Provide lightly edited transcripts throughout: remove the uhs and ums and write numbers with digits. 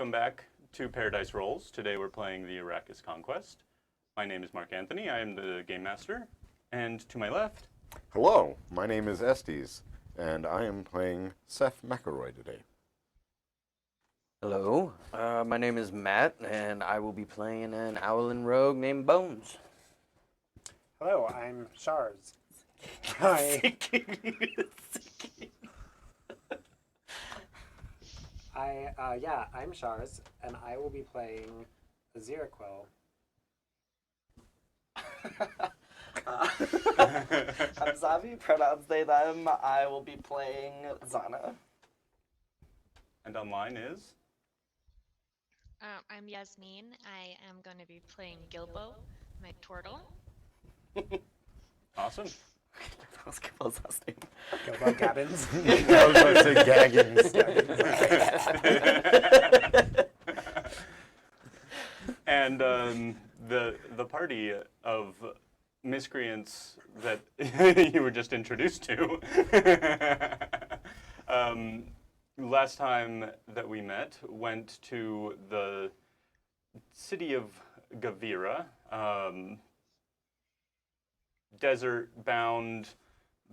Welcome back to Paradise Rolls. Today we're playing the Arrakis Conquest. My name is Mark Anthony. I am the Game Master. And to my left... Hello, my name is Estes, and I am playing Seth McElroy today. Hello, my name is Matt, and I will be playing an Owlin rogue named Bones. Hello, I'm Shards. I'm Shards, and I will be playing Aziraquelle. I'm Zavi, pronouns they, them. I will be playing Zana. And online is... I'm Yasmin. I am going to be playing Gilbo, my turtle. Awesome. That was Gilbo's last name. Gilbo Gabbins. I was about to say Gaggins. And the party of miscreants that you were just introduced to. Last time that we met, went to the city of Gavira, desert-bound,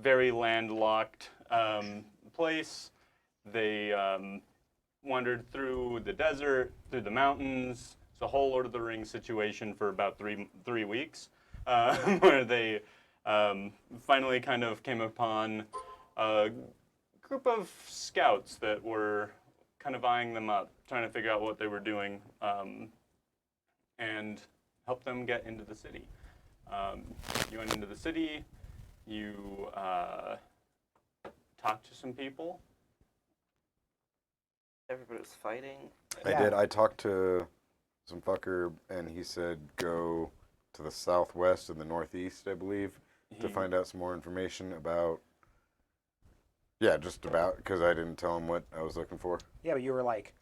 very landlocked place. They wandered through the desert, through the mountains. It's a whole Lord of the Rings situation for about three weeks, where they finally kind of came upon a group of scouts that were kind of eyeing them up, trying to figure out what they were doing, and help them get into the city. You went into the city, you talked to some people. Everybody was fighting. I did. I talked to some fucker, and he said go to the southwest and the northeast, I believe, to find out some more information about... Yeah, just about, because I didn't tell him what I was looking for. Yeah, but you were like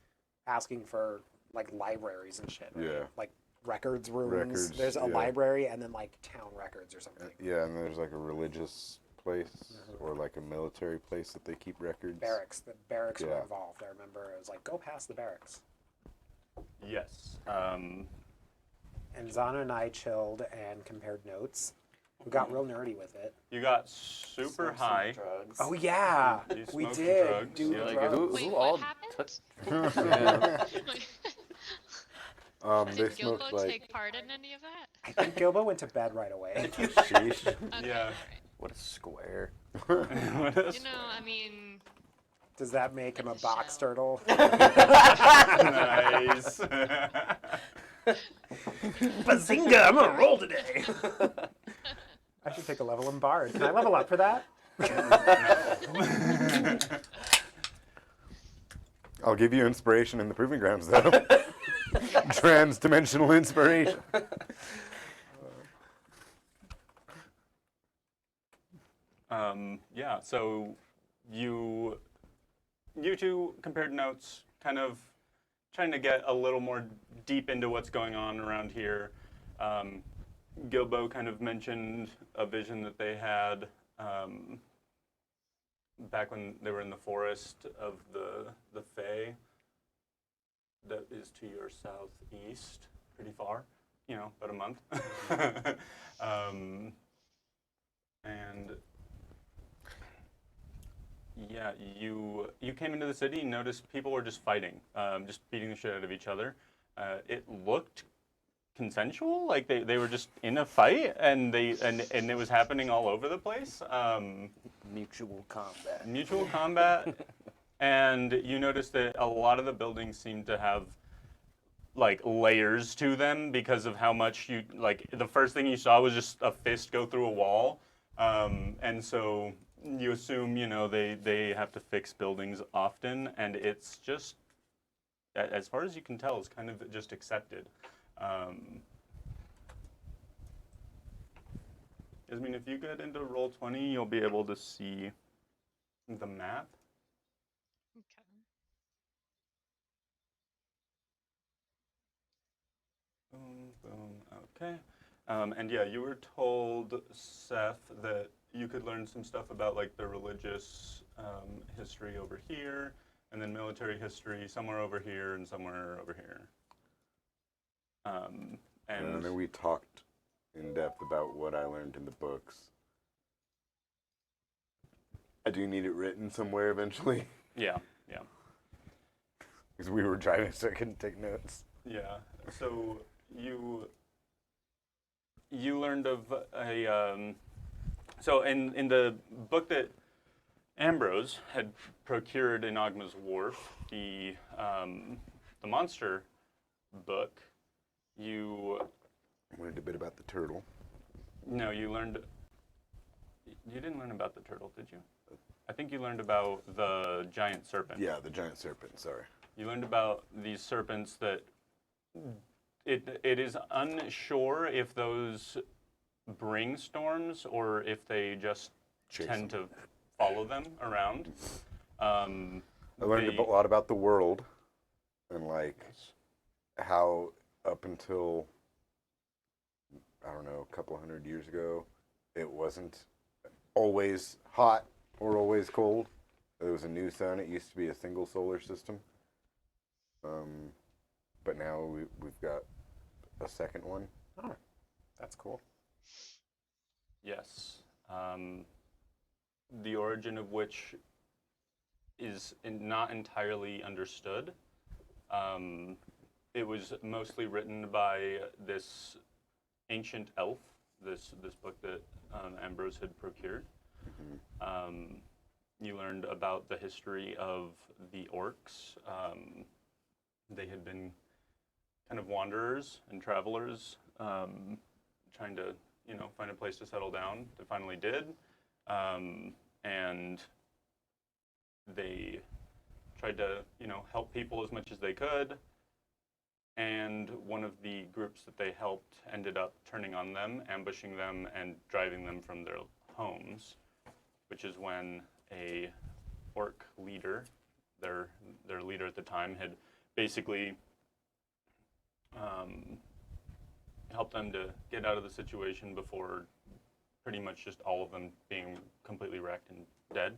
asking for like libraries and shit. Right? Yeah. Like records rooms. Records, There's a yeah. library and then like town records or something. Yeah, and there's like a religious place or like a military place that they keep records. Barracks. The barracks were Yeah. involved. I remember it was like, go past the barracks. Yes. And Zana and I chilled and compared notes. We got real nerdy with it. You got super Smoked some high. drugs. Oh yeah, You we smoked did drugs, do yeah. drugs. Like, who Wait, all what happened? They Did smoked Gilbo like... take part in any of that? I think Gilbo went to bed right away. Sheesh. Okay, Yeah. What a square. What You else? know, I mean, Does that make him a It's a box show. turtle? Nice. Bazinga! I'm gonna roll today. I should take a level in Bard. Can I level up for that? I'll give you inspiration in the Proving Grounds, though. Trans-dimensional inspiration. Yeah, so you two compared notes, kind of trying to get a little more deep into what's going on around here. Gilbo kind of mentioned a vision that they had back when they were in the forest of the Fae that is to your southeast, pretty far, about a month. And yeah, you came into the city and noticed people were just fighting, just beating the shit out of each other. It looked consensual, like they were just in a fight, and it was happening all over the place. Mutual combat. Mutual combat, and you noticed that a lot of the buildings seem to have like layers to them because of how much the first thing you saw was just a fist go through a wall, and so you assume they have to fix buildings often, and it's just, as far as you can tell, it's kind of just accepted. I mean, if you get into Roll20, you'll be able to see the map. okay. Boom, boom, okay. And yeah, you were told, Seth, that you could learn some stuff about like the religious history over here, and then military history somewhere over here and somewhere over here. And And then we talked in depth about what I learned in the books. I do need it written somewhere eventually, yeah. because we were driving, so I couldn't take notes. Yeah. So you learned of a so in the book that Ambrose had procured in Ogma's Wharf, the monster book, you Learned a bit about the turtle. you learned. You didn't learn about the turtle, did you? I think you learned about the giant serpent. Yeah, the giant serpent. Sorry. You learned about these serpents that it is unsure if those bring storms or if they just Chase tend them. to follow them around. I learned a lot about the world, and like how up until I don't know, a couple hundred years ago, it wasn't always hot or always cold. There was a new sun. It used to be a single solar system. But now we've got a second one. Oh, that's cool. Yes. The origin of which is not entirely understood. It was mostly written by this ancient elf, this book that Ambrose had procured. You learned about the history of the orcs. They had been kind of wanderers and travelers, trying to, find a place to settle down. They finally did, and they tried to, help people as much as they could. And one of the groups that they helped ended up turning on them, ambushing them, and driving them from their homes, which is when a orc leader, their leader at the time, had basically helped them to get out of the situation before pretty much just all of them being completely wrecked and dead.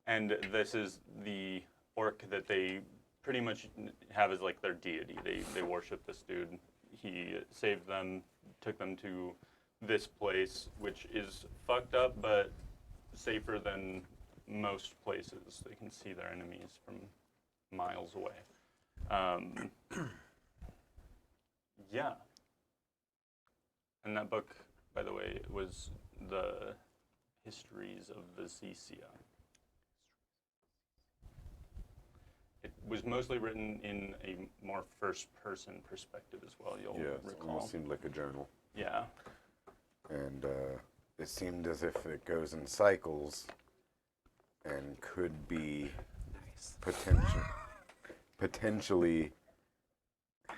And this is the orc that they pretty much have as like their deity. They worship this dude. He saved them, took them to this place, which is fucked up, but safer than most places. They can see their enemies from miles away. Yeah. And that book, by the way, was the Histories of the Zecia. It was mostly written in a more first-person perspective as well, you'll Yeah, it recall. almost seemed like a journal. Yeah. And it seemed as if it goes in cycles and could be Nice. potentially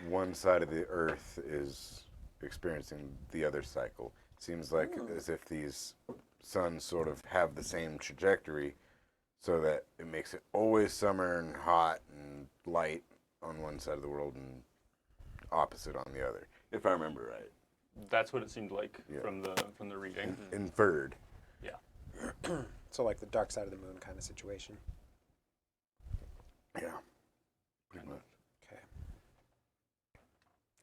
one side of the earth is experiencing the other cycle. Seems like as if these suns sort of have the same trajectory, so that it makes it always summer and hot and light on one side of the world and opposite on the other, if I remember right. That's what it seemed like Yeah. from the reading. Inferred. Yeah. So like the dark side of the moon kind of situation. Yeah. Pretty much. Okay.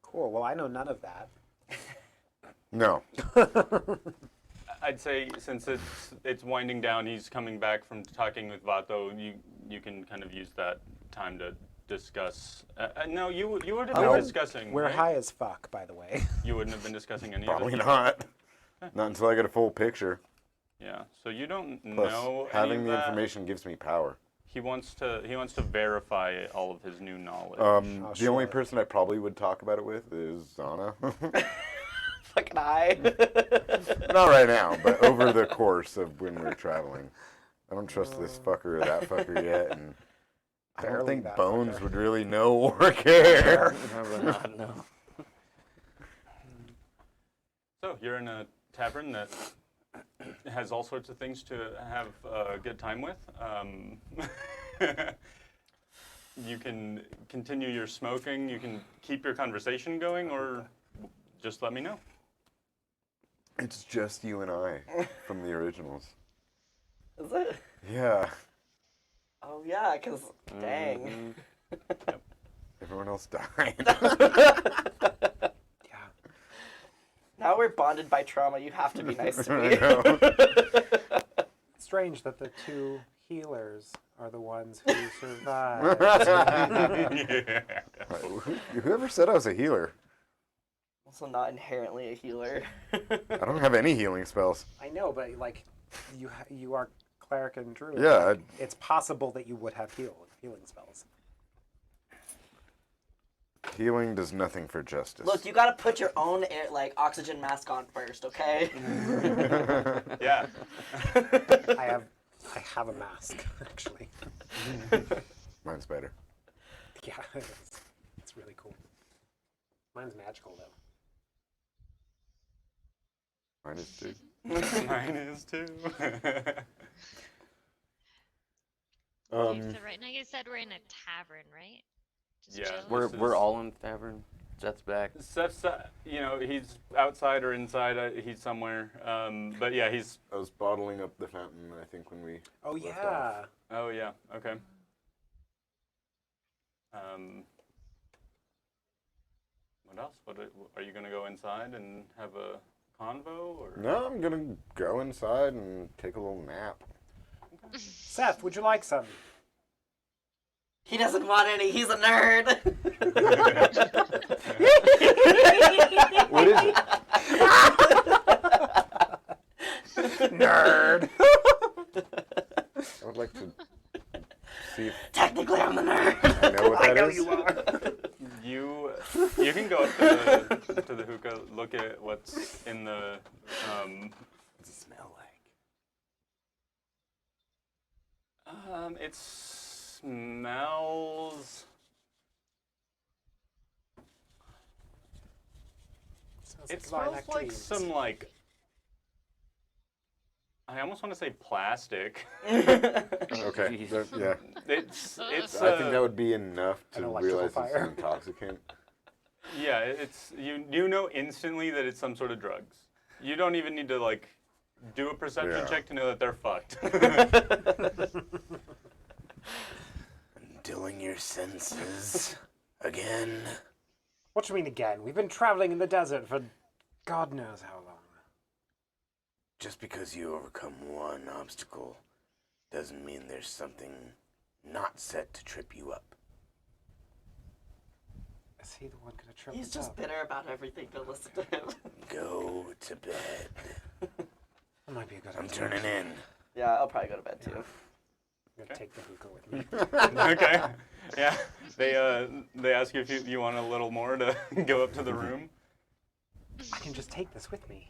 Cool. Well, I know none of that. No. I'd say since it's winding down, he's coming back from talking with Vato. You can kind of use that time to discuss. No, you would have been No. discussing. We're right? high as fuck, by the way. You wouldn't have been discussing any Probably of it. not. Not until I get a full picture. Yeah. So you don't Plus, know any having of the that. information gives me power. He wants to verify all of his new knowledge. The only sure. person I probably would talk about it with is Zana. Fucking I. Not right now, but over the course of when we're traveling. I don't trust this fucker or that fucker yet, and I don't Barely think that Bones fucker. would really know or care. Probably not, no. So you're in a tavern that has all sorts of things to have a good time with. You can continue your smoking. You can keep your conversation going, or just let me know. It's just you and I from the originals. Is it? Yeah. Oh yeah, cause dang. Everyone else died. Yeah. Now we're bonded by trauma. You have to be nice to I me. know. It's strange that the two healers are the ones who survived. Whoever said I was a healer? Also not inherently a healer. I don't have any healing spells. I know, but like, you are cleric and druid. Yeah, like, it's possible that you would have healing spells. Healing does nothing for justice. Look, you gotta put your own oxygen mask on first, okay? Yeah. I have a mask actually. Mine's better. Yeah, it is. It's really cool. Mine's magical though. Mine is too. Mine is too. Okay, so right now you said we're in a tavern, right? Just Yeah, chilling? We're This we're is- all in the tavern. Seth's back. Seth's, he's outside or inside. He's somewhere. But yeah, he's. I was bottling up the fountain, I think, when we. Oh Left yeah. Oh yeah. Okay. What else? Are you gonna go inside and have a convo or? No, I'm gonna go inside and take a little nap. Seth, would you like some? He doesn't want any. He's a nerd. What is it? Nerd. I would like to see if Technically, I'm the nerd. I know what that is. You can go up to the hookah, look at what's in the. What's it smell like? It smells. It smells like some like. I almost want to say plastic. Okay. Jeez. Yeah. It's. I think that would be enough An to electrical realize it's fire. an intoxicant. Yeah, it's you know instantly that it's some sort of drugs. You don't even need to like do a perception Yeah. check to know that they're fucked. Dulling your senses again. What do you mean again? We've been traveling in the desert for God knows how long. Just because you overcome one obstacle doesn't mean there's something not set to trip you up. Is he the one gonna trip He's us just up? bitter about everything. Don't listen to him. Go to bed. That might be a good I'm idea. turning in. Yeah, I'll probably go to bed too. I'm gonna take the hookah with me. Okay. Yeah. They ask you if you want a little more to go up to the room. I can just take this with me.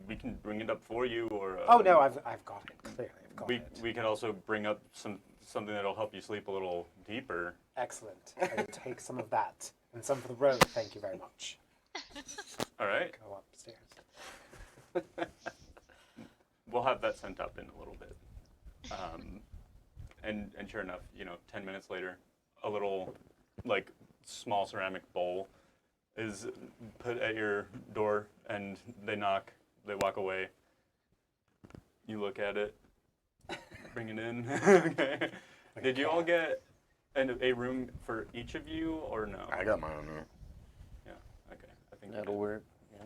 We can bring it up for you, or. Oh no, I've got it. Clearly, I've got it. We can also bring up something that'll help you sleep a little deeper. Excellent. I will take some of that and some for the road. Thank you very much. All right. Go upstairs. We'll have that sent up in a little bit. And sure enough, 10 minutes later, a little, like, small ceramic bowl is put at your door, and they knock, they walk away. You look at it, bring it in. Okay. Did you all get a room for each of you, or no? I got my own room. Yeah, okay. I think That'll work. Yeah.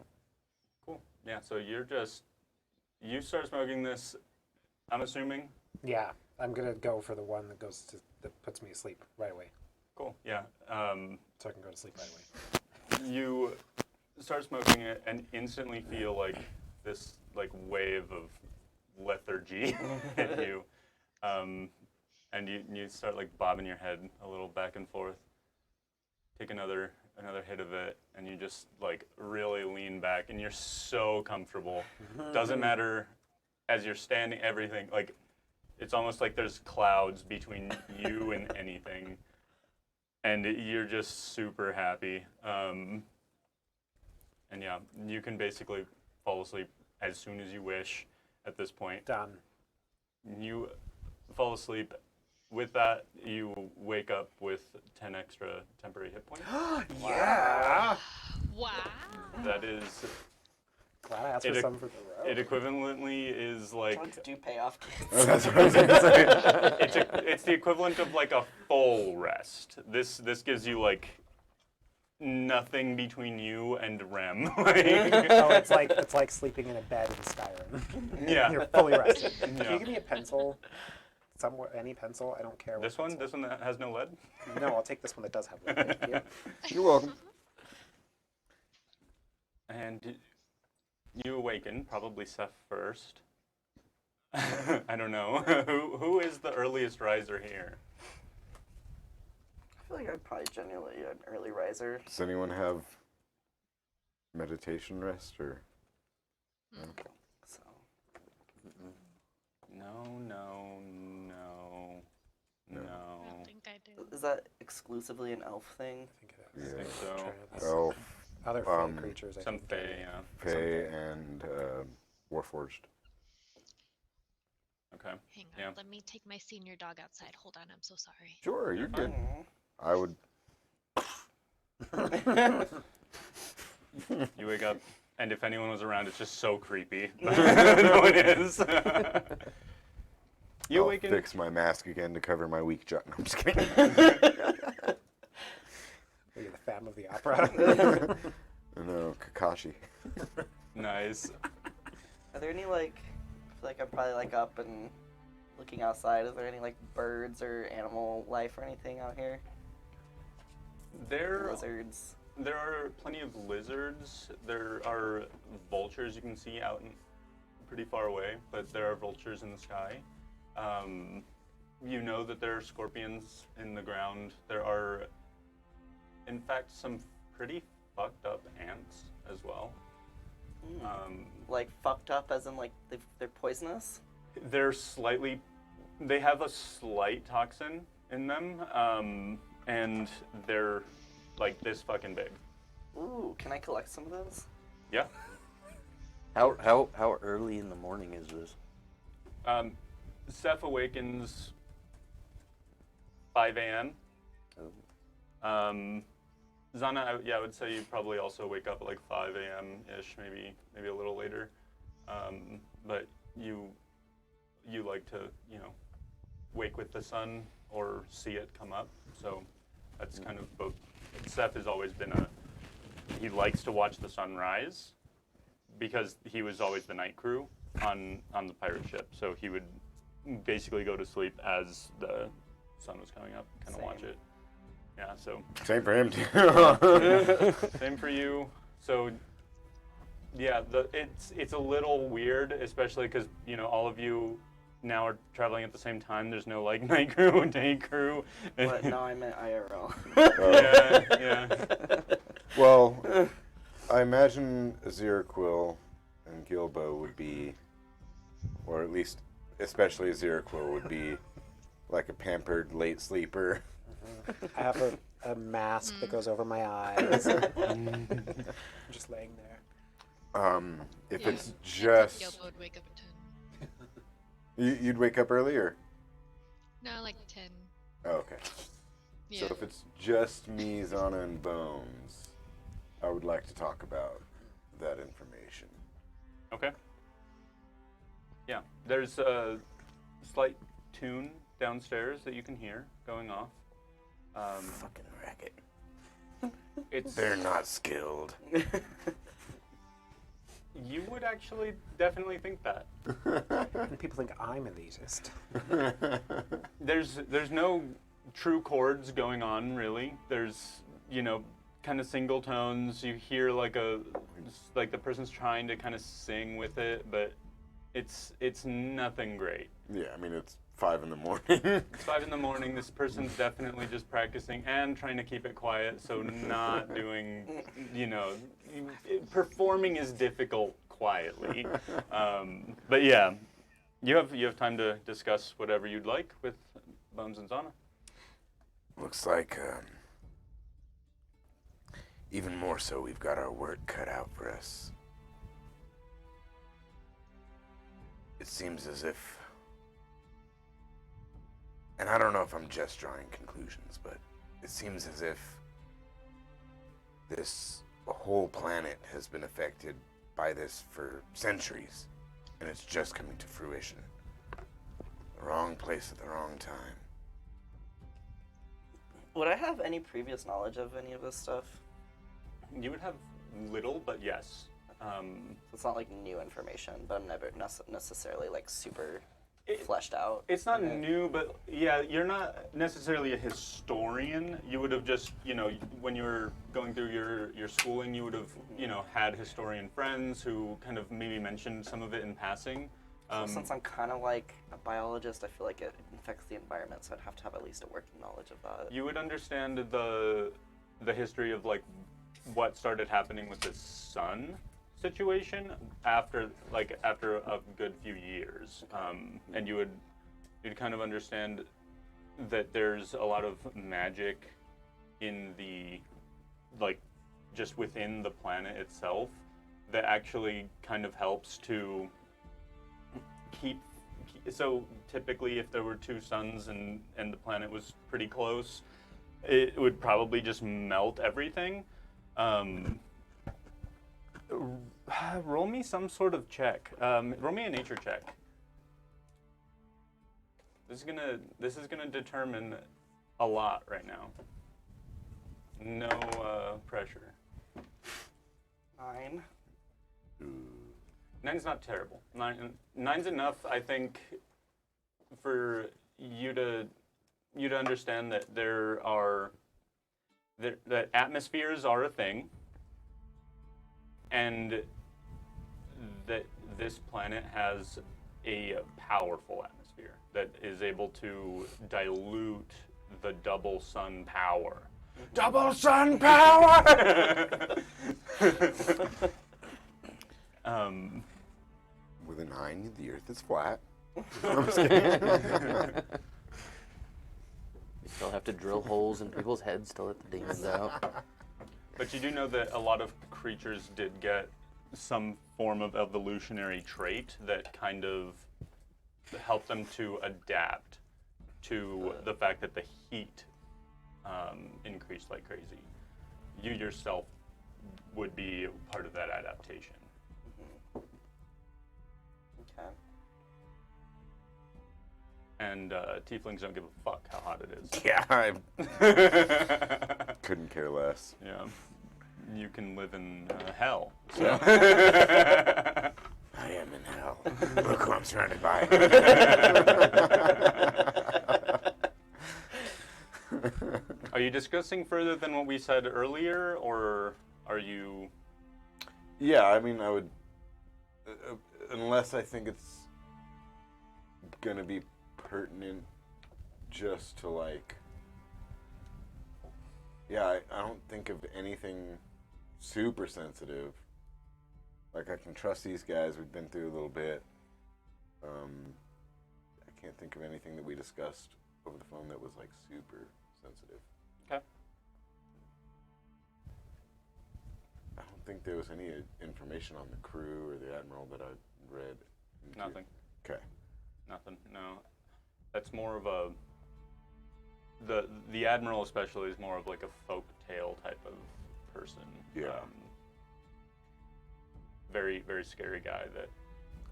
Cool. Yeah, so you start smoking this, I'm assuming? Yeah, I'm gonna go for the one that that puts me asleep right away, Cool, yeah. so I can go to sleep right away. You start smoking it and instantly feel like this like wave of lethargy hit you. And you start like bobbing your head a little back and forth. Take another hit of it, and you just like really lean back, and you're so comfortable. Doesn't matter as you're standing, everything like it's almost like there's clouds between you and anything, and you're just super happy. And yeah, you can basically fall asleep as soon as you wish at this point. Done. You fall asleep. With that, you wake up with 10 extra temporary hit points. Yeah. Wow. That is Glad I asked for It- some for the road. It equivalently is like Drugs do pay off, kids. That's what I was gonna say. it's the equivalent of like a full rest. This gives you like nothing between you and REM. Like, Oh, it's like sleeping in a bed in Skyrim. yeah. You're fully rested. Can Yeah. you give me a pencil? Somewhere, any pencil? I don't care. what This one pencil. that has no lead. No, I'll take this one that does have lead. Thank you. You're welcome. And you awaken, probably Seth first. I don't know. Who is the earliest riser here? I feel like I'm probably genuinely an early riser. Does anyone have meditation rest or? So No. I don't think I do. is that exclusively an elf thing? I think it is. I think Yeah. so. Trying to- Elf, Other fey creatures, I Some think. fae, yeah. Fae, and Warforged. Okay. Hang on, Yeah. let me take my senior dog outside. Hold on, I'm so sorry. Sure, you're good. Aw. I would. You wake up, and if anyone was around, it's just so creepy. No one is. You I'll awaken. fix my mask again to cover my weak jaw. No, I'm just kidding. Are you the Phantom of the Opera? No, Kakashi. Nice. Are there any like? I feel like I'm probably like up and looking outside. Is there any like birds or animal life or anything out here? There Lizards. There are plenty of lizards. There are vultures you can see out pretty far away, but there are vultures in the sky. You know that there are scorpions in the ground. There are, in fact, some pretty fucked up ants as well. Like fucked up, as in like they're poisonous. They have a slight toxin in them, and they're like this fucking big. Ooh, can I collect some of those? Yeah. How early in the morning is this? Seth awakens 5 a.m. Zana, I would say you probably also wake up at like 5 a.m. ish, maybe a little later. But you like to, wake with the sun or see it come up. So that's kind of both. Seth has always been he likes to watch the sunrise because he was always the night crew on the pirate ship. So he would basically go to sleep as the sun was coming up, kind of watch Same. it. Yeah, so Same for him too. same for you. So yeah, it's a little weird, especially because all of you now are traveling at the same time. There's no like night crew, day crew. But no, I meant IRL. Yeah. Well, I imagine Aziraquelle and Gilbo would be, or at least, especially Aziraquelle would be, like a pampered late sleeper. I have a mask that goes over my eyes. I'm just laying there. If Yeah, it's I think just, Gilbo would wake up at 10. you'd wake up earlier. No, like 10. Oh, okay. Yeah. So if it's just me, Zana, and Bones, I would like to talk about that information. Okay. Yeah, there's a slight tune downstairs that you can hear going off. Fucking racket. It's They're not skilled. You would actually definitely think that. And people think I'm elitist. There's no true chords going on really. There's kind of single tones. You hear like the person's trying to kind of sing with it, but it's nothing great. Yeah, I mean, it's 5 in the morning. It's 5 in the morning. This person's definitely just practicing and trying to keep it quiet, so not doing, performing is difficult quietly. But yeah, you have time to discuss whatever you'd like with Bones and Zana. Looks like, even more so, we've got our work cut out for us. It seems as if, and I don't know if I'm just drawing conclusions, but it seems as if this whole planet has been affected by this for centuries, and it's just coming to fruition. The wrong place at the wrong time. Would I have any previous knowledge of any of this stuff? You would have little, but yes. It's not like new information, but I'm never necessarily like super fleshed out. It's not new, but yeah, you're not necessarily a historian. You would have just, when you were going through your schooling, you would have, had historian friends who kind of maybe mentioned some of it in passing. So since I'm kind of like a biologist, I feel like it affects the environment, so I'd have to have at least a working knowledge of that. You would understand the history of like what started happening with the sun situation after a good few years, and you'd kind of understand that there's a lot of magic in the just within the planet itself that actually kind of helps to so typically if there were two suns and the planet was pretty close, it would probably just melt everything. Roll me some sort of check. Roll me a nature check. This is gonna determine a lot right now. No pressure. 9. 9's not terrible. 9's enough, I think, for you to understand that that atmospheres are a thing, and that this planet has a powerful atmosphere that is able to dilute the double sun power. Double sun power! With a 9, the Earth is flat. You still have to drill holes in people's heads to let the demons out. But you do know that a lot of creatures did get some form of evolutionary trait that kind of helped them to adapt to the fact that the heat increased like crazy. You yourself would be part of that adaptation. Okay. And tieflings don't give a fuck how hot it is. Yeah, I couldn't care less. Yeah. You can live in hell. So. I am in hell. Look who I'm surrounded by. Are you discussing further than what we said earlier, or are you... Yeah, I mean, I would... unless I think it's gonna be pertinent just to, like... Yeah, I don't think of anything super sensitive. Like, I can trust these guys. We've been through a little bit. I can't think of anything that we discussed over the phone that was, like, super sensitive. Okay. I don't think there was any information on the crew or the admiral that I read. Nothing. Okay. Nothing, no. That's more of a... The admiral especially is more of like a folk tale type of person. Yeah. Very, very scary guy that...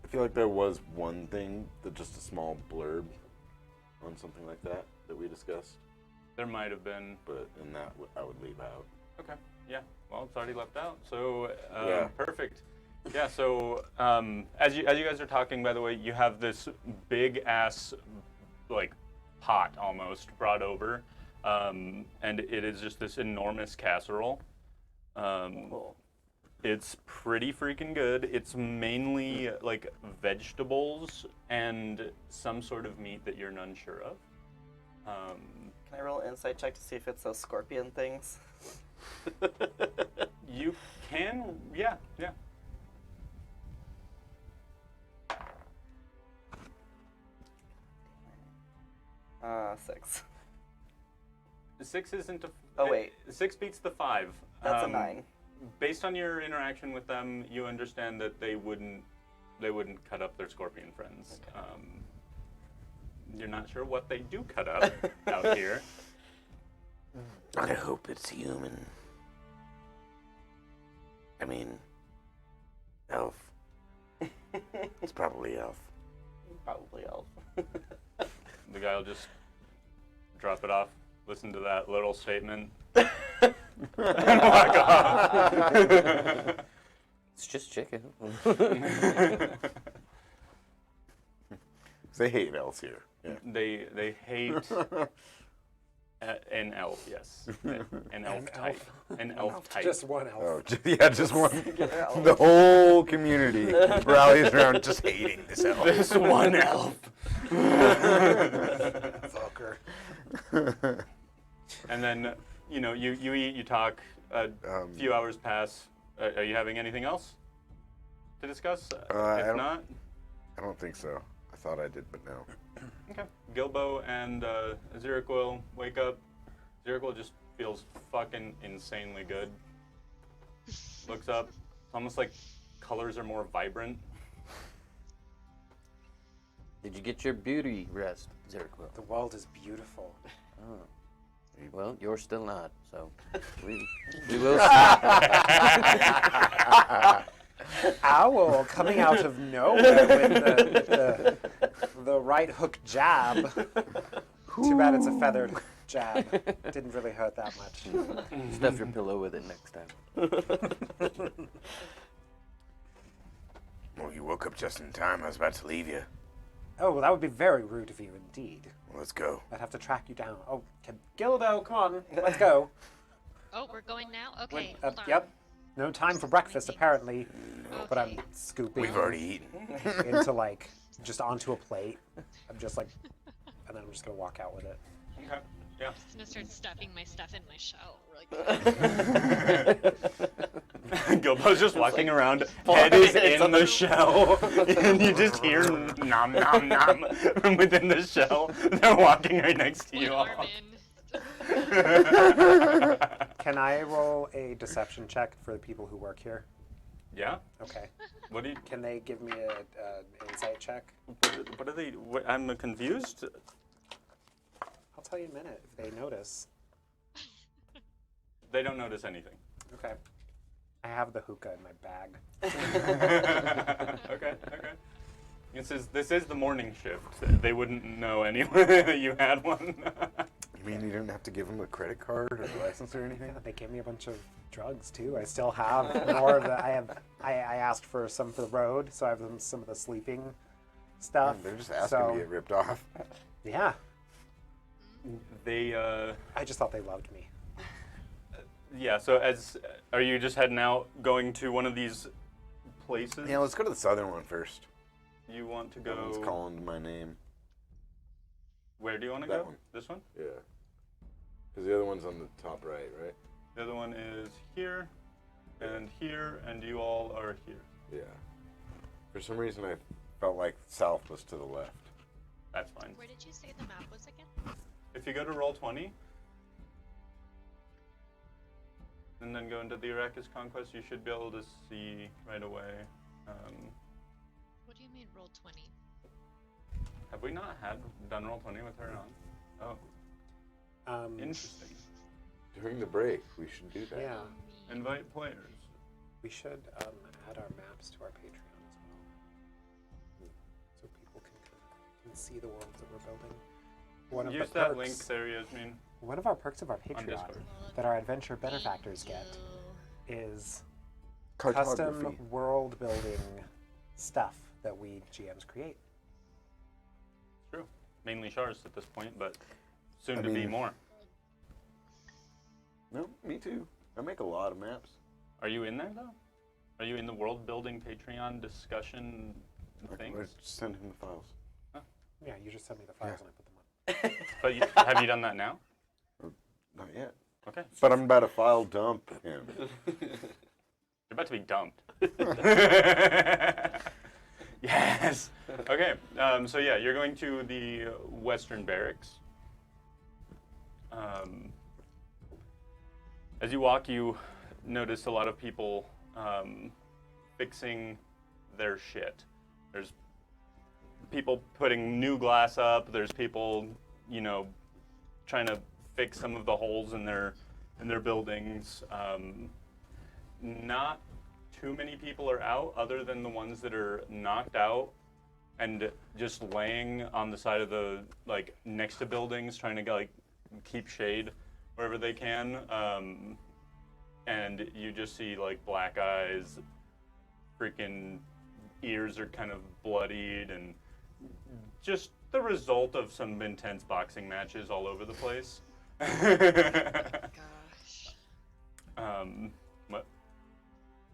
I feel like there was one thing, that just a small blurb on something like that we discussed. There might have been. But in that, I would leave out. Okay, yeah. Well, it's already left out, so Yeah. perfect. Yeah, so as you guys are talking, by the way, you have this big-ass, like, pot almost brought over, and it is just this enormous casserole. Cool. It's pretty freaking good. It's mainly like vegetables and some sort of meat that you're unsure of. Can I roll an insight check to see if it's those scorpion things? You can, yeah. 6. 6 isn't a... Oh, wait. 6 beats the 5. That's a 9. Based on your interaction with them, you understand that they wouldn't cut up their scorpion friends. Okay. You're not sure what they do cut up out here. I hope it's human. I mean, Elf. It's probably elf. Probably elf. The guy will just drop it off, listen to that little statement, and walk off. It's just chicken. They hate elves here. Yeah. They hate an elf, yes. An elf type. An elf type. Just one elf. Oh, just one. The whole community rallies around just hating this elf. This one elf. Fucker. And then, you eat, you talk, a few hours pass. Are you having anything else to discuss? If not? I don't think so. I thought I did, but no. Okay. Gilbo and Aziraquelle wake up. Aziraquelle just feels fucking insanely good. Looks up. It's almost like colors are more vibrant. Did you get your beauty rest, Aziraquelle? The world is beautiful. Oh. Well, you're still not, so we will. Owl coming out of nowhere with the right hook jab. Too bad it's a feathered jab. Didn't really hurt that much. Stuff your pillow with it next time. Well, you woke up just in time. I was about to leave you. Oh, well, that would be very rude of you indeed. Well, let's go. I'd have to track you down. Oh, Gilbo, come on, let's go. Oh, we're going now? Okay, When- hold on. Yep. No time for breakfast, apparently. But I'm Okay. scooping We've already eaten. into, like, just onto a plate. I'm just like, and then I'm just going to walk out with it. Okay. Yeah. I'm just gonna start stuffing my stuff in my shell. Like, Gilbo's just walking around, head is in the shell, and you just hear nom nom nom from within the shell. They're walking right next to you all. arm in. Can I roll a deception check for the people who work here? Yeah? Okay. What do you... Can they give me an insight check? What are they... I'm confused. I'll tell you in a minute if they notice. They don't notice anything. Okay. I have the hookah in my bag. Okay. This is the morning shift. They wouldn't know anyway that you had one. You mean you didn't have to give them a credit card or a license or anything? Yeah, they gave me a bunch of drugs too. I still have more of the. I asked for some for the road, so I have some of the sleeping stuff. They're just asking to get ripped off. Yeah, They, I just thought they loved me. yeah, so are you just heading out, going to one of these places? Yeah, let's go to the southern one first. You want to That go... one's calling my name. Where do you want to That go? one. This one? Yeah. Because the other one's on the top right, right? The other one is here, and you all are here. Yeah. For some reason, I felt like south was to the left. That's fine. Where did you say the map was again? If you go to Roll20, and then go into the Arrakis Conquest, you should be able to see right away. What do you mean roll 20? Have we not done Roll20 with her on? Oh, interesting. During the break, we should do that. Yeah, Invite players. we should add our maps to our Patreon as well, so people can see the worlds that we're building. One of Use the that perks, link there, Yasmin. One of our perks of our Patreon Discord. that our adventure benefactors get Thank is Cartography. custom world building stuff that we GMs create. True. Mainly Shars at this point, but soon I to be mean- more. No, me too. I make a lot of maps. Are you in there though? Are you in the world building Patreon discussion things? Let's send him the files. Yeah, you just send me the files Yeah. and I put them on. But have you done that now? Not yet. Okay. But I'm about to file dump him. You're about to be dumped. Yes. Okay. So yeah, you're going to the Western Barracks. As you walk, you notice a lot of people fixing their shit. There's people putting new glass up. There's people, trying to fix some of the holes in their buildings. Not too many people are out, other than the ones that are knocked out and just laying on the side of the, like, next to buildings, trying to, like, keep shade wherever they can. And you just see, like, black eyes, freaking ears are kind of bloodied, and just the result of some intense boxing matches all over the place. Gosh. What?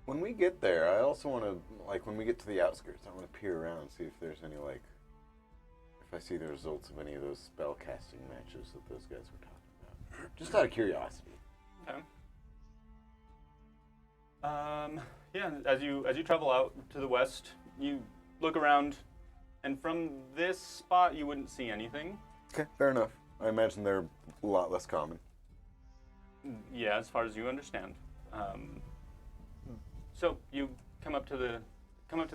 When we get there, I also want to, like, when we get to the outskirts, I want to peer around and see if there's any, like, if I see the results of any of those spell casting matches that those guys were talking about. Just out of curiosity. Okay. Yeah, as you travel out to the west, you look around, and from this spot you wouldn't see anything. Okay, fair enough. I imagine they're a lot less common. Yeah, as far as you understand. So you come up to the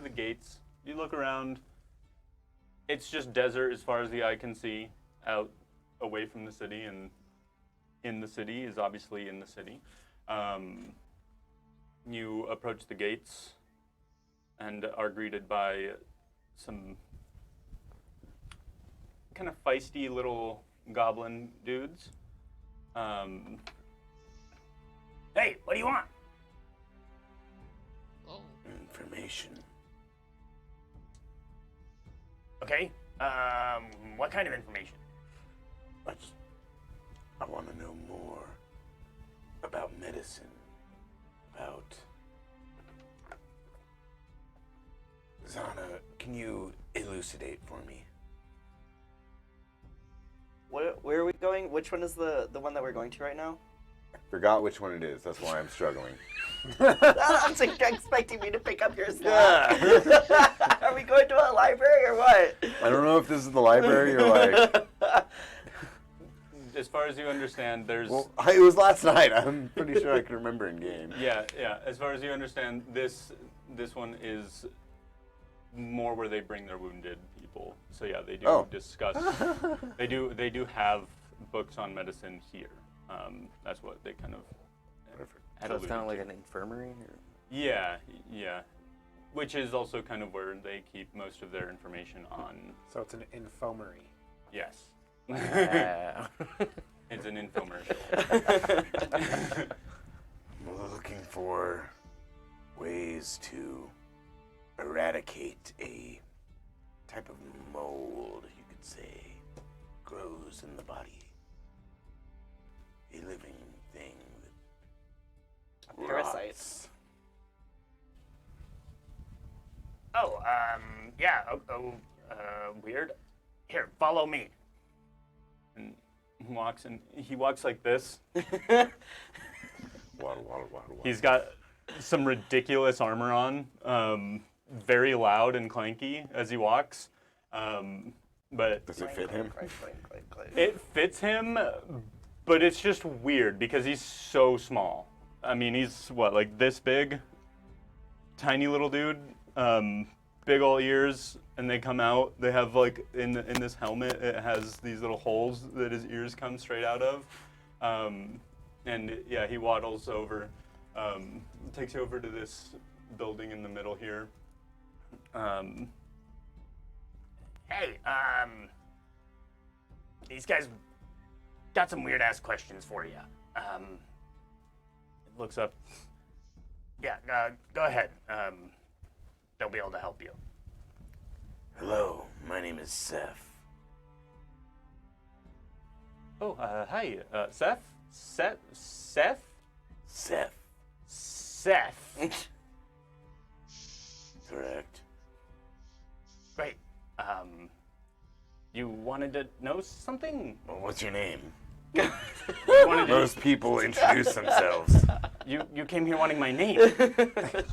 gates. You look around. It's just desert as far as the eye can see, out away from the city, and in the city is obviously in the city. You approach the gates and are greeted by some kind of feisty little goblin dudes. Hey, what do you want? Whoa. Information. Okay. What kind of information? I want to know more about medicine. About Zana, can you elucidate for me? Where are we going? Which one is the one that we're going to right now? Forgot which one it is. That's why I'm struggling. I'm expecting me to pick up your stuff. Are we going to a library or what? I don't know if this is the library or like. As far as you understand, there's... Well, it was last night. I'm pretty sure I can remember in game. Yeah. As far as you understand, this one is more where they bring their wounded people. So yeah, they do discuss. They do have books on medicine here. That's what they kind of. So it's kind of like an infirmary? Or? Yeah. Which is also kind of where they keep most of their information on. So it's an infirmary. Yes. Yeah. It's an infomercial. I'm looking for ways to eradicate a type of mold, you could say, grows in the body. A living thing that Parasite. rots. Oh, yeah. Weird. Here, follow me. And he walks like this. Waddle. He's got some ridiculous armor on, very loud and clanky as he walks. But Does it fit him? it fits him, but it's just weird because he's so small. I mean, he's what, like this big? Tiny little dude. Big ol' ears, and they come out. They have like in this helmet, it has these little holes that his ears come straight out of. And yeah, he waddles over, takes you over to this building in the middle here. Hey, these guys got some weird ass questions for you. Looks up. Yeah, go ahead. They'll be able to help you. Hello, my name is Seth. Oh, hi, Seth. Seth. Correct. Great. You wanted to know something? Well, what's your name? You wanted to, Most people introduce themselves. you came here wanting my name.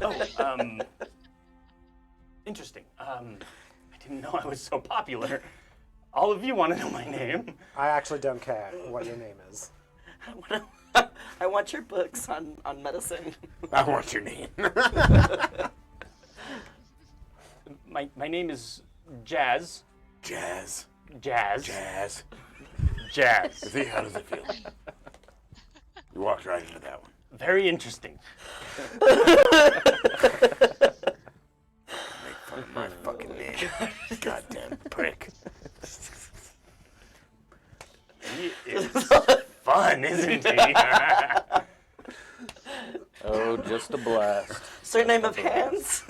Oh, interesting. I didn't know I was so popular. All of you want to know my name. I actually don't care what your name is. I want your books on medicine. I want your name. My name is Jazz. Jazz. Jazz. See, how does it feel? You walked right into that one. very interesting. Make fun of my fucking name. Goddamn prick. He is fun, isn't he? Oh, just a blast. Surname of Hands.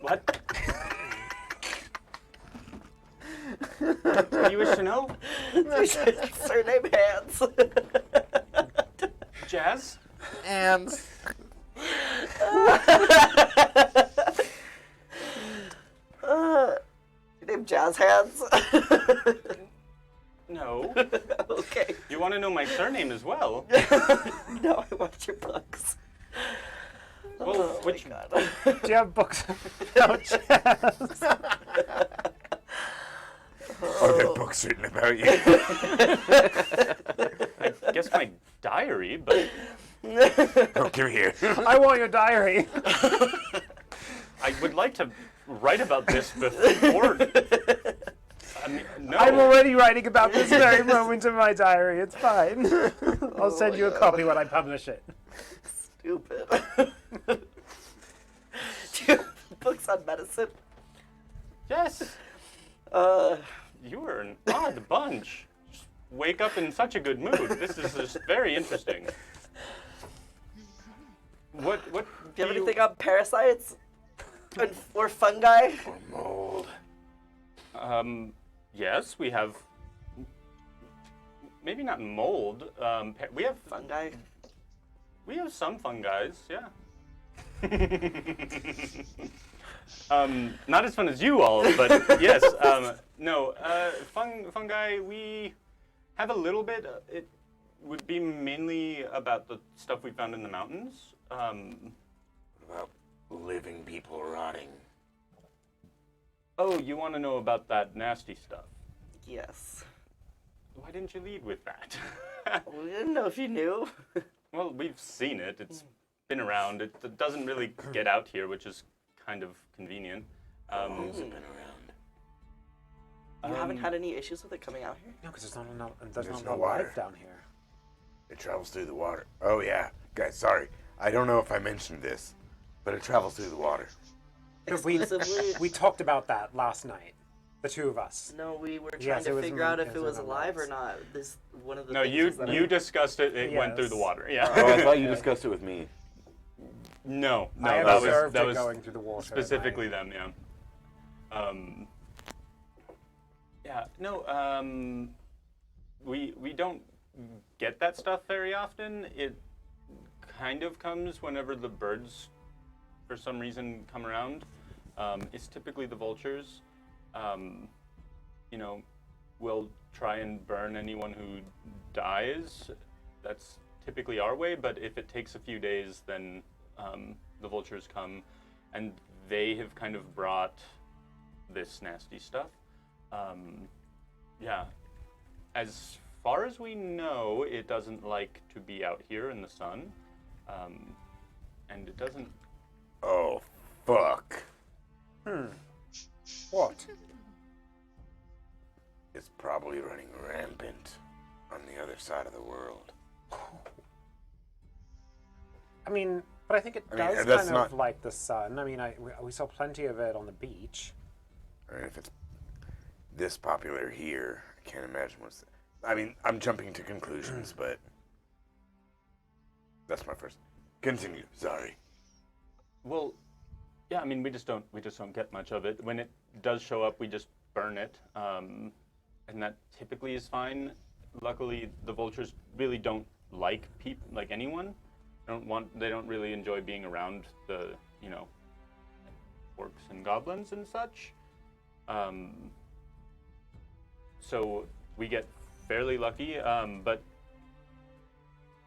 What? What do you wish to know? Surname Hands. Jazz? And Your name Jazz Hands. No. Okay. You want to know my surname as well? No, I want your books. Well, Oh which my God. do you have books about jazz? Are there books written about you? I guess my diary, but Oh, give here. I want your diary. I would like to write about this before. I mean, no. I'm already writing about this very moment in my diary. It's fine. I'll send you a copy when I publish it. Stupid. Do you have books on medicine? Yes, you are an odd bunch. Just wake up in such a good mood. This is just very interesting. What Do you have anything on parasites? Or fungi? Mold. Yes, we have. Maybe not mold. We have Fungi? some fungi. Yeah. Not as fun as you all, but yes. No, fungi. We have a little bit. It would be mainly about the stuff we found in the mountains. About living people rotting. Oh, you want to know about that nasty stuff? Yes. Why didn't you lead with that? We didn't know if you knew. Well, we've seen it. It's been around. It doesn't really get out here, which is kind of convenient. How long's it been around? You haven't had any issues with it coming out here? No, because there's not There's enough no water. life down here. It travels through the water. Oh, yeah. Guys, sorry. I don't know if I mentioned this, but it travels through the water. Exclusively? We talked about that last night, the two of us. No, we were trying Yes, it to was figure in- out if it it was was in the alive or notes. not. This one of the No, things you is that you discussed it. It went through the Yes. water. Yeah. Oh, I thought you discussed it with me. No, I that observed was it going through the water. specifically them. Yeah. Yeah. No. We don't get that stuff very often. It kind of comes whenever the birds, for some reason, come around. It's typically the vultures. You know, will try and burn anyone who dies. That's typically our way. But if it takes a few days, then the vultures come, and they have kind of brought this nasty stuff. Yeah. As far as we know, it doesn't like to be out here in the sun. And it doesn't. Oh, fuck. What? It's probably running rampant on the other side of the world. I mean, but I think it I mean, does that's kind not- of like the sun. I mean, we saw plenty of it on the beach. I mean, if it's this popular here, I can't imagine what's. I mean, I'm jumping to conclusions, but that's my first. Continue. Sorry. Well, yeah. I mean, we just don't get much of it. When it does show up, we just burn it, and that typically is fine. Luckily, the vultures really don't like anyone. They don't really enjoy being around the orcs and goblins and such. So we get fairly lucky, but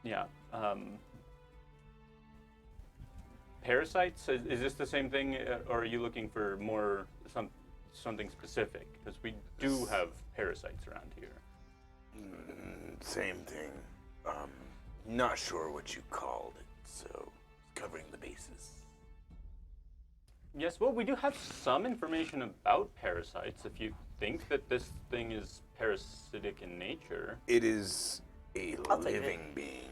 yeah. Parasites, is this the same thing, or are you looking for more something specific? Because we do have parasites around here. Same thing. Not sure what you called it, so covering the bases. Yes, well, we do have some information about parasites. If you think that this thing is parasitic in nature. It is a I'll take it. living being.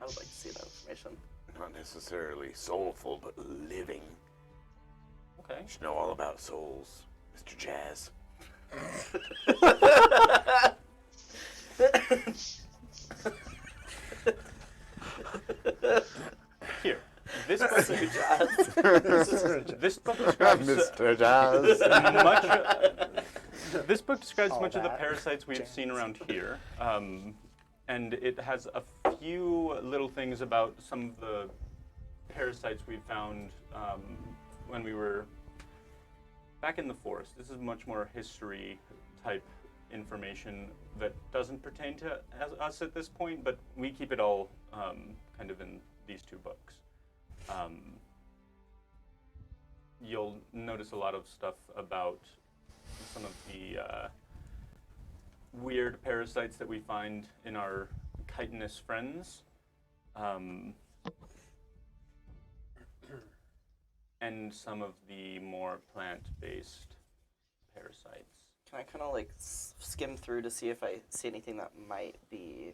I would like to see that information. Not necessarily soulful, but living. Okay. You should know all about souls, Mr. Jazz. Here, this book, this book describes Mr. Jazz. this book describes All much of the that parasites we've jazz. seen around here, and it has a few little things about some of the parasites we found when we were back in the forest. This is much more history type information that doesn't pertain to us at this point, but we keep it all kind of in these two books. You'll notice a lot of stuff about some of the weird parasites that we find in our chitinous friends. And some of the more plant-based parasites. Can I kind of like skim through to see if I see anything that might be,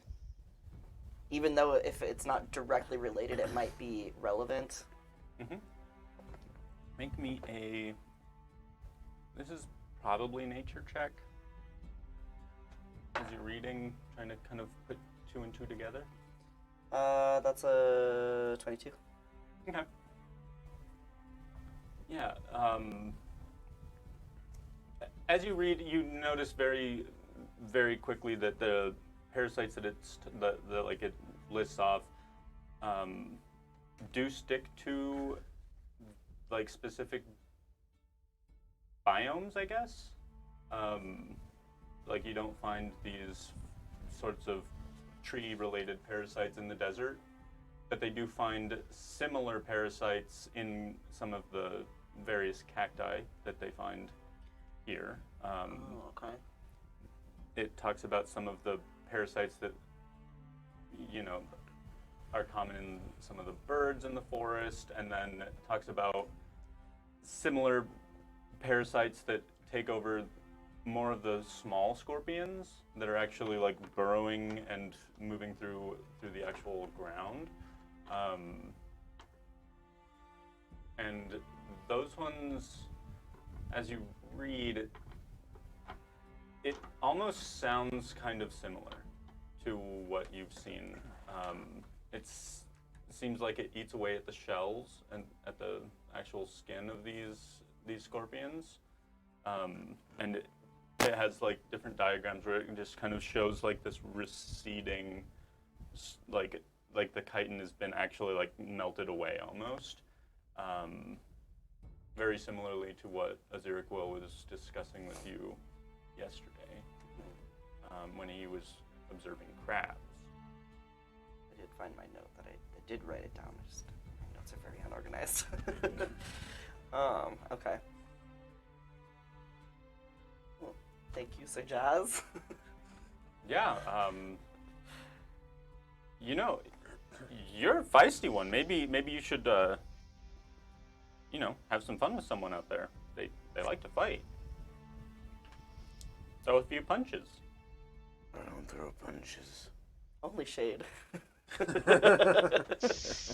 even though if it's not directly related, it might be relevant? Mm-hmm. Make me a. This is probably nature check. As you're reading, trying to kind of put 2 and 2 together. That's a 22. Okay. Yeah. As you read, you notice very, very quickly that the parasites that it lists off do stick to like specific biomes, I guess. Like you don't find these sorts of tree-related parasites in the desert, but they do find similar parasites in some of the various cacti that they find here. Okay. It talks about some of the parasites that, you know, are common in some of the birds in the forest, and then it talks about similar parasites that take over more of the small scorpions that are actually like burrowing and moving through the actual ground. And those ones, as you read, it almost sounds kind of similar to what you've seen. It seems like it eats away at the shells and at the actual skin of these scorpions, and it has like different diagrams where it just kind of shows like this receding, like the chitin has been actually like melted away almost. Very similarly to what Aziraquelle was discussing with you yesterday, when he was observing crabs. I did find my note that I did write it down. My notes are very unorganized. Okay. Well, thank you, Sir Jazz. Yeah, you know, you're a feisty one. Maybe you should, you know, have some fun with someone out there. They like to fight. Throw a few punches. I don't throw punches. Only shade.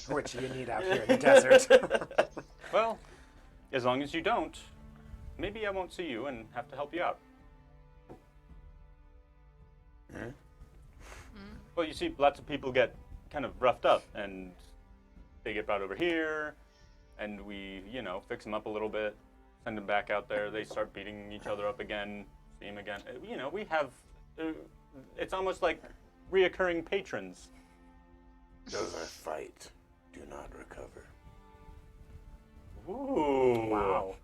Which you need out here in the desert. Well, as long as you don't, maybe I won't see you and have to help you out. Hmm? Well, you see, lots of people get kind of roughed up, and they get brought over here, and we, you know, fix them up a little bit, send them back out there. They start beating each other up again, see them again. You know, we have, it's almost like reoccurring patrons. Those that fight do not recover. Ooh. Wow.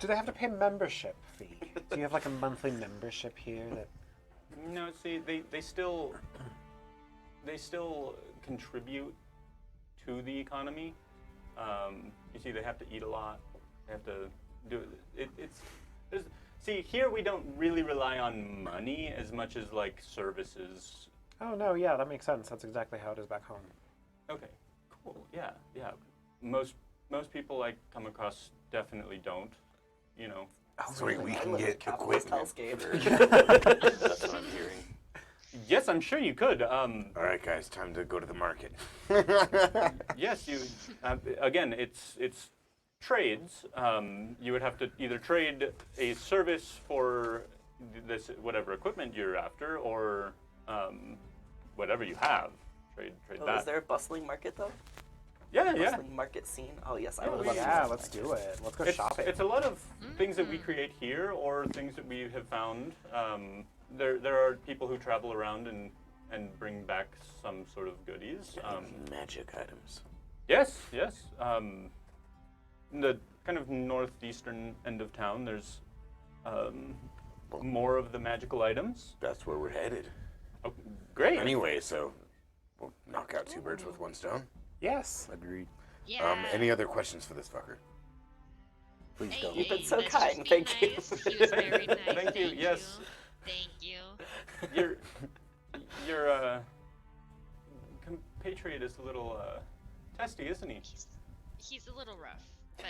Do they have to pay membership fee? Do you have like a monthly membership here that? No, see, they still contribute to the economy. You see, they have to eat a lot. They have to do it. See, here we don't really rely on money as much as like services. Oh no, yeah, that makes sense. That's exactly how it is back home. Okay, cool. Yeah. Most people I come across definitely don't. You know. So we I can live in get capitalist equipment. hellscape. That's what I'm hearing. Yes, I'm sure you could. All right, guys, time to go to the market. Yes, you. Again, it's trades. You would have to either trade a service for this whatever equipment you're after, or whatever you have. Trade Oh, that. is there a bustling market though? Yeah, yeah. Bustling market scene? Oh yes, I Yeah, would love to. Yeah, let's do it. Let's go shopping. It's a lot of things that we create here, or things that we have found. There are people who travel around and bring back some sort of goodies. Magic items. Yes, yes. In the kind of northeastern end of town, there's more of the magical items. That's where we're headed. Oh, great. Anyway, so we'll knock out 2 birds with 1 stone. Yes. Agreed. Yeah. Any other questions for this fucker? Please Hey, don't. You've been hey, so let's kind, just be thank you. nice. He was very nice. Thank you, yes. Thank you. Your compatriot is a little testy, isn't he? He's a little rough, but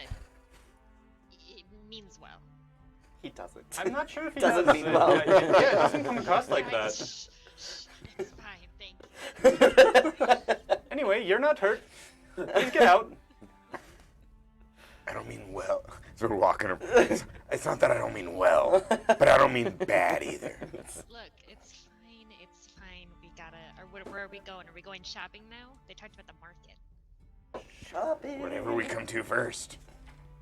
it means well. He doesn't. I'm not sure if he Doesn't does. mean well. Yeah, it doesn't come across like that. Shh, shh. It's fine, thank you. Anyway, you're not hurt. Please get out. I don't mean well. So we're walking. It's not that I don't mean well, but I don't mean bad either. Look, it's fine. It's fine. We gotta. Or where are we going? Are we going shopping now? They talked about the market. Shopping. Whatever we come to first.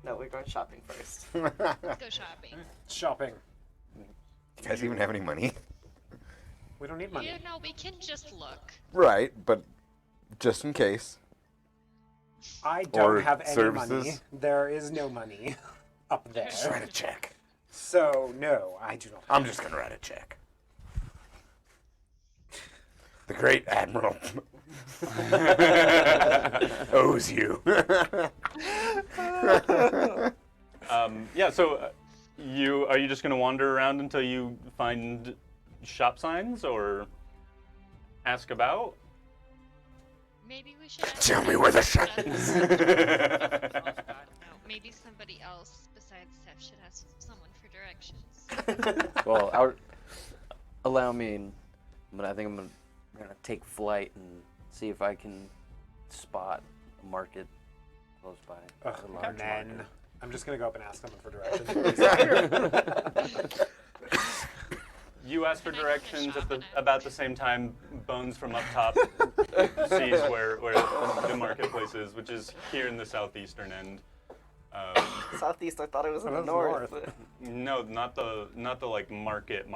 No, we're going shopping first. Let's go shopping. Shopping. You guys even have any money? We don't need money. You know, we can just look. Right, but just in case. I don't Or have any money. services. There is no money up there. Just write a check. So, no, I do not. I'm just gonna write a check. The great admiral owes you. Yeah. So, are you just gonna wander around until you find shop signs or ask about? Maybe we should. Tell me where the shop Oh, is. God, no. Maybe somebody else besides Seth should ask someone for directions. Well, allow me. I think I'm gonna take flight and see if I can spot a market close by. Ugh, A large and then market. I'm just going to go up and ask someone for directions. You ask for Can I go to directions shop at and about the same time Bones from up top sees where the marketplace is, which is here in the southeastern end. Southeast, I thought it was in Oh, the that's north. No, not the like market.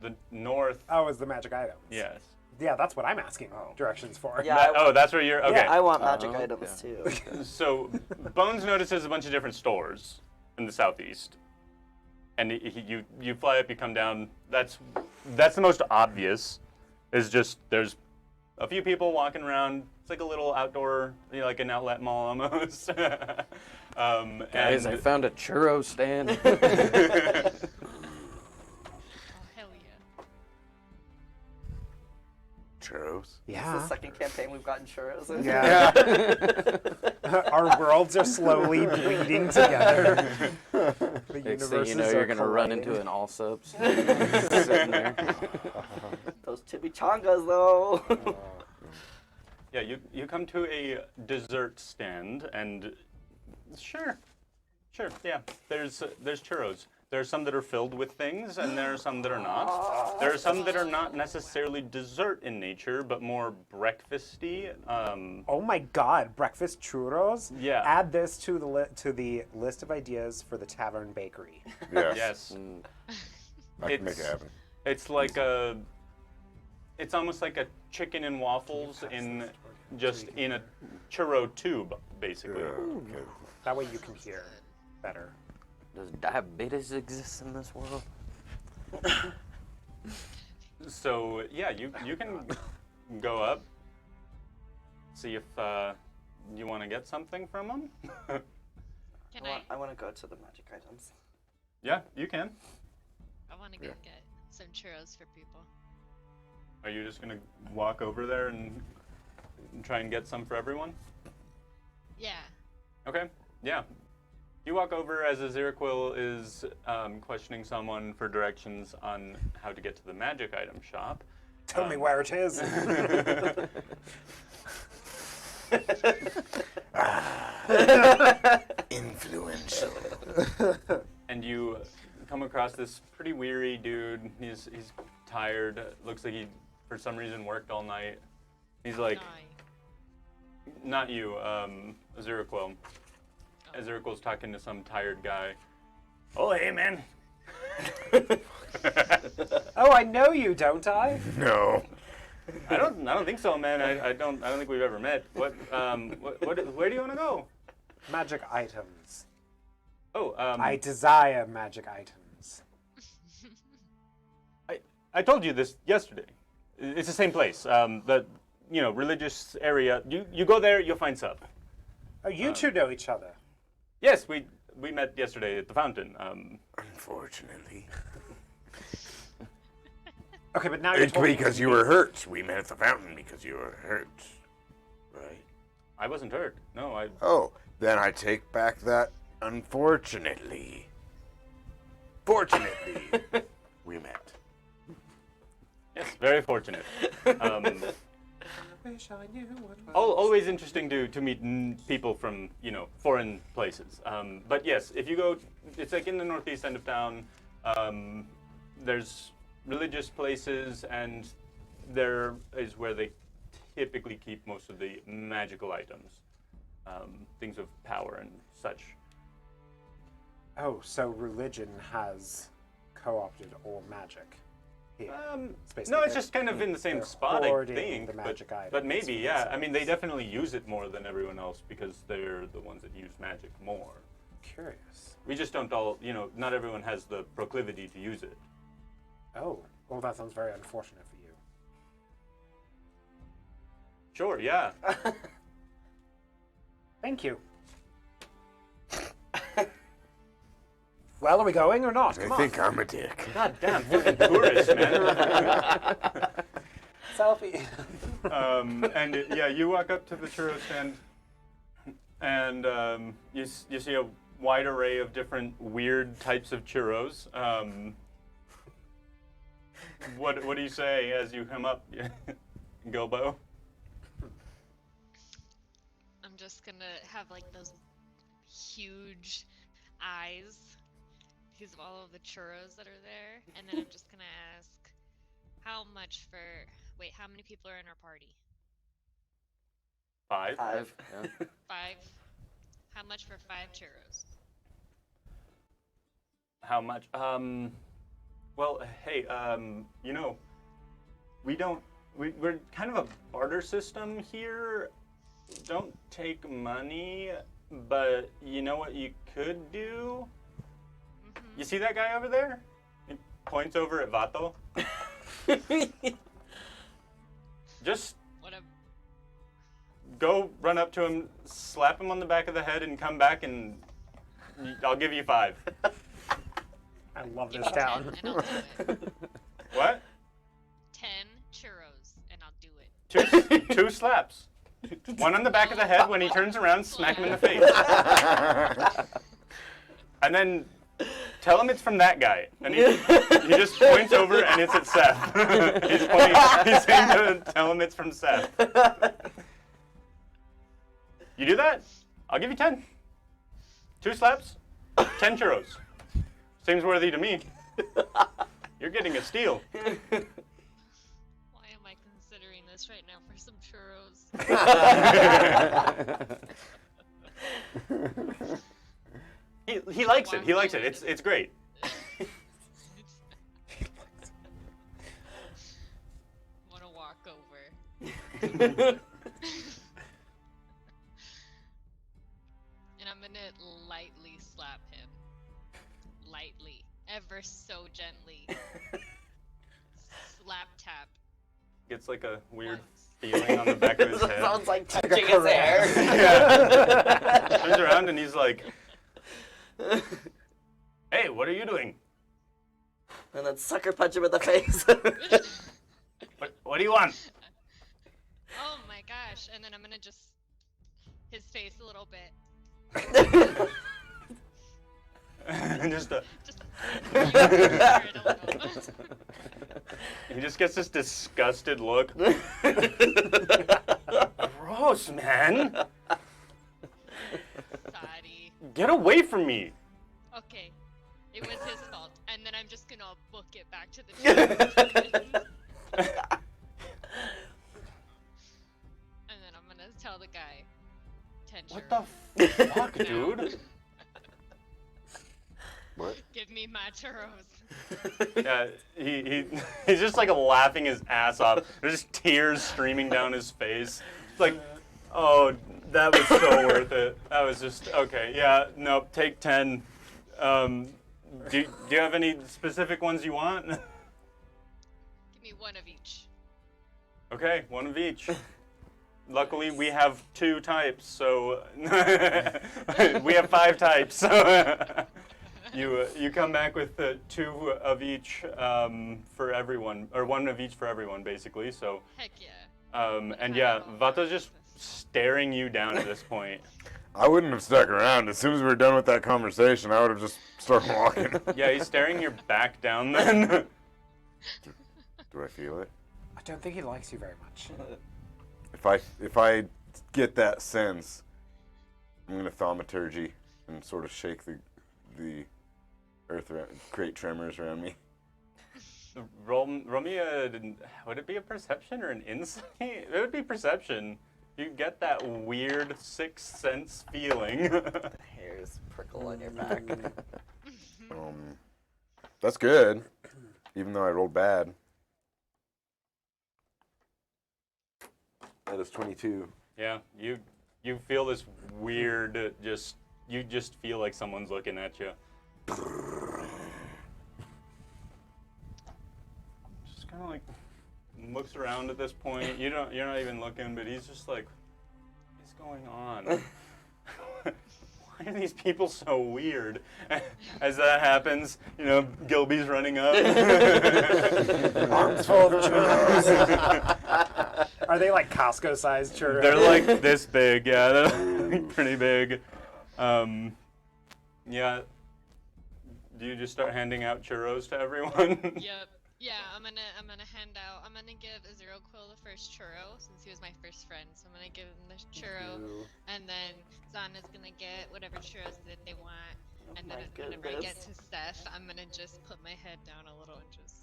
The north. Oh, is the magic items. Yes. Yeah, that's what I'm asking directions for. Yeah, That's where you're. Okay. I want magic okay. items too. So Bones notices a bunch of different stores in the southeast, and you fly up, you come down. That's the most obvious. Is just there's a few people walking around. It's like a little outdoor, like an outlet mall almost. Guys, I found a churro stand. Oh, hell yeah. Churros. It's the Yeah. second campaign we've gotten churros in. Yeah. Our worlds are slowly bleeding together. The Next thing you know, universes you're are gonna run colliding. into an all subs sitting there. Those chimichangas though. Yeah, you come to a dessert stand, and sure, yeah. There's churros. There are some that are filled with things, and there are some that are not. There are some that are not necessarily dessert in nature, but more breakfasty. Oh my God! Breakfast churros. Yeah. Add this to the list of ideas for the tavern bakery. Yes. Yes, I can make it happen. it's almost like a chicken and waffles in a churro tube, basically. Okay. That way you can hear better. Does diabetes exist in this world? So yeah, you can go up, see if you want to get something from them. Can I? I want to go to the magic items. Yeah, you can. I want to go get some churros for people. Are you just gonna walk over there and try and get some for everyone? Yeah. Okay. Yeah. You walk over as Aziraquelle is questioning someone for directions on how to get to the magic item shop. Tell me where it is. Influential. And you come across this pretty weary dude. He's tired. Looks like he, for some reason, worked all night. He's like, not you, Aziraquelle. Aziraquelle's talking to some tired guy. Oh, hey, man. Oh, I know you, don't I? No. I don't think so, man. I don't think we've ever met. Where do you want to go? Magic items. Oh, I desire magic items. I told you this yesterday. It's the same place. The religious area. You go there, you'll find sub. Oh, you two know each other. Yes, we met yesterday at the fountain. Unfortunately. Okay, but now you're It's talking because you were hurt. We met at the fountain because you were hurt. Right? I wasn't hurt. No, I. Oh, then I take back that unfortunately. Fortunately, we met. Yes, very fortunate. Wish I knew what was. Always interesting to meet people from foreign places. But yes, if you go, it's like in the northeast end of town. There's religious places, and there is where they typically keep most of the magical items, things of power and such. Oh, so religion has co-opted all magic here. basically No, it's they're- just kind of in the same they're spot, I hoarding think. the magic but items maybe, for yeah. I mean, they themselves. definitely use it more than everyone else because they're the ones that use magic more. Curious. We just don't all, not everyone has the proclivity to use it. Oh, well, that sounds very unfortunate for you. Sure, yeah. Thank you. Well, are we going or not? Come I on. think I'm a dick. God damn, fucking tourists, man. Selfie. You walk up to the churro stand, and you see a wide array of different weird types of churros. What do you say as you come up, Gilbo? I'm just gonna have like those huge eyes because of all of the churros that are there, and then I'm just gonna ask, how much for? Wait, how many people are in our party? 5. 5. Yeah. 5. How much for 5 churros? How much? Well, hey, we're kind of a barter system here. Don't take money, but you know what you could do? You see that guy over there? He points over at Vato. Just What a go run up to him, slap him on the back of the head, and come back, and I'll give you 5. I love give this me 10 town. and I'll do it. What? 10 churros and I'll do it. 2 slaps. One on the back of the head. When he turns around, smack him in the face. And then tell him it's from that guy. And he just points over, and it's at Seth. He's saying to tell him it's from Seth. You do that? I'll give you 10. 2 slaps, 10 churros. Seems worthy to me. You're getting a steal. Why am I considering this right now for some churros? He likes it. He likes it. It's great. Want to walk over. And I'm gonna lightly slap him. Lightly. Ever so gently. Slap tap. Gets like a weird Once. feeling on the back of his That head. sounds like touching his hair. Yeah. Turns around and he's like, "Hey, what are you doing? And then sucker punch him in the face. What do you want?" Oh my gosh. And then I'm gonna just his face a little bit. just Just you hear it a little. he just gets this disgusted look. Gross, man. Sorry. Get away from me. Okay. It was his fault. And then I'm just gonna book it back to the churros. And then I'm gonna tell the guy 10 What churros. the fuck, dude? What? Give me my churros. Yeah, he's just like laughing his ass off. There's just tears streaming down his face. It's like, oh, that was so worth it. That was just okay. Yeah, nope. Take 10. Do you have any specific ones you want? Give me one of each. Okay, one of each. Luckily, we have 2 types, so we have 5 types. So you come back with 2 of each for everyone, or 1 of each for everyone, basically. So Heck yeah. and yeah, Vato's just staring you down at this point. I wouldn't have stuck around. As soon as we were done with that conversation, I would have just started walking. Yeah, he's staring your back down then. Do I feel it? I don't think he likes you very much. If I get that sense, I'm gonna thaumaturgy and sort of shake the earth around, create tremors around me. Roll me a, would it be a perception or an insight? It would be perception. You get that weird sixth sense feeling. Hairs prickle on your back. That's good, even though I rolled bad. That is 22. Yeah, you feel this weird, you just feel like someone's looking at you. Just kind of like looks around at this point. You're not even looking, but he's just like, what's going on? Why are these people so weird? As that happens, Gilby's running up. Arms full of churros. Are they like Costco-sized churros? They're like this big, yeah, they're pretty big. Yeah. Do you just start handing out churros to everyone? Yep. Yeah, I'm gonna give Aziraquelle the first churro since he was my first friend. So I'm gonna give him the churro, and then Zana's gonna get whatever churros that they want. And then whenever I get to Steph, I'm gonna just put my head down a little and just.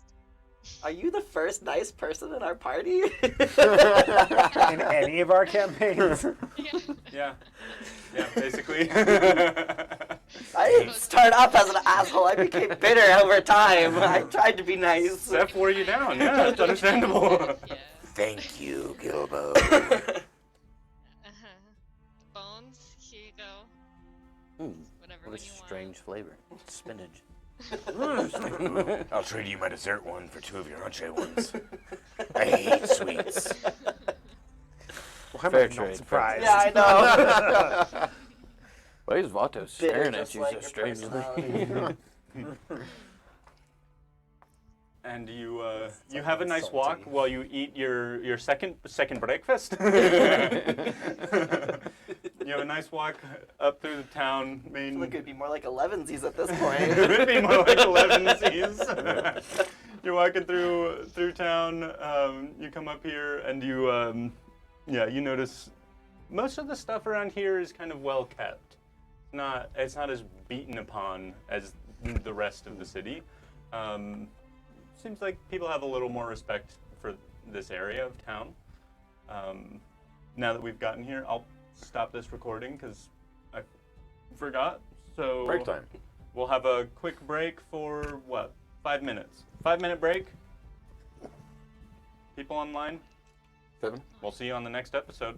Are you the first nice person in our party? In any of our campaigns? Yeah. Yeah, basically. I didn't start off as an asshole. I became bitter over time. I tried to be nice. Steph wore you down. Yeah, it's understandable. Yeah. Thank you, Gilbo. Bones, here you go. Whatever What one a you strange flavor. Spinach. I'll trade you my dessert one for 2 of your entree ones. I hate sweets. Well, I'm Fair not trade, surprised. Yeah, I know. Why is Vato Bitter staring just at you like so your strangely? personality. And you have a nice walk while you eat your second breakfast. You have a nice walk up through the town. I feel like Main. it'd be more like 11sies at this It point. would be more like 11Cs. You're walking through town. You come up here and you notice most of the stuff around here is kind of well kept. It's not as beaten upon as the rest of the city. Seems like people have a little more respect for this area of town. Now that we've gotten here, I'll stop this recording because I forgot. So Break time. We'll have a quick break for 5 minutes. 5-minute break. People online, 7. we'll see you on the next episode.